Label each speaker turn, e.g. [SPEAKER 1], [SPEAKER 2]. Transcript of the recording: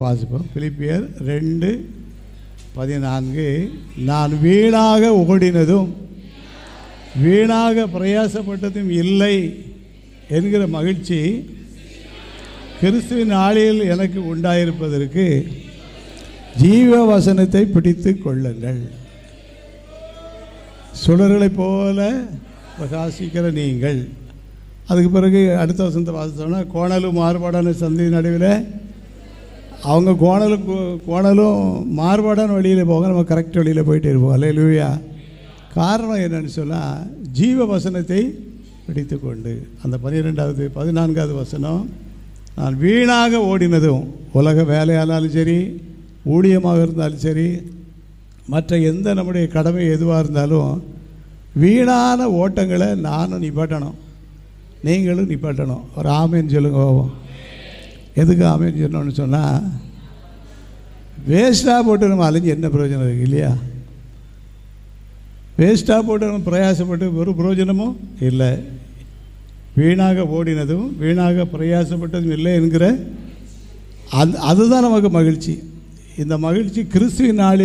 [SPEAKER 1] வாசிப்போம். பிலிப்பியர் 2:14. நான் வீணாக ஓடினதும் வீணாக பிரயாசப்பட்டதும் இல்லை என்கிற மகிழ்ச்சி கிறிஸ்துவின் நாளில் எனக்கு உண்டாயிருப்பதற்கு ஜீவ வசனத்தை பிடித்து கொள்ளுங்கள். சுடர்களைப் போல பிரகாசிக்கிற நீங்கள். அதுக்கு பிறகு அடுத்த வசனத்தை வாசித்தோம்னா, கோணலும் மாறுபாடான சந்தி நடுவில் அவங்க கோணலும் மாறுபாடான வழியில் போக, நம்ம கரெக்ட் வழியில் போயிட்டு இருப்போம். அல்லேலூயா. காரணம் என்னன்னு சொன்னால், ஜீவ வசனத்தை பிடித்து கொண்டு. அந்த 14வது வசனம், நான் வீணாக ஓடினதும், உலக வேலையானாலும் சரி, ஊழியமாக இருந்தாலும் சரி, மற்ற எந்த நம்முடைய கடமை எதுவாக இருந்தாலும் வீணான ஓட்டங்களை நானும் நிப்பாட்டணும், நீங்களும் நிப்பாட்டணும். ஒரு ஆமேன்னு சொல்லுங்க போவோம். எதுக்கு ஆமேன்னு சொன்னோன்னு சொன்னால், வேஸ்ட்டாக போட்டு நம்ம அலைஞ்சு என்ன பிரயோஜனம் இருக்குது இல்லையா? வேஸ்ட்டாக போட்டு நம்ம பிரயாசப்பட்டு ஒரு பிரயோஜனமும் இல்லை. வீணாக ஓடினதும் வீணாக பிரயாசப்பட்டதும் இல்லை என்கிற அதுதான் நமக்கு மகிழ்ச்சி. இந்த மகிழ்ச்சி கிறிஸ்துவின் நாளில்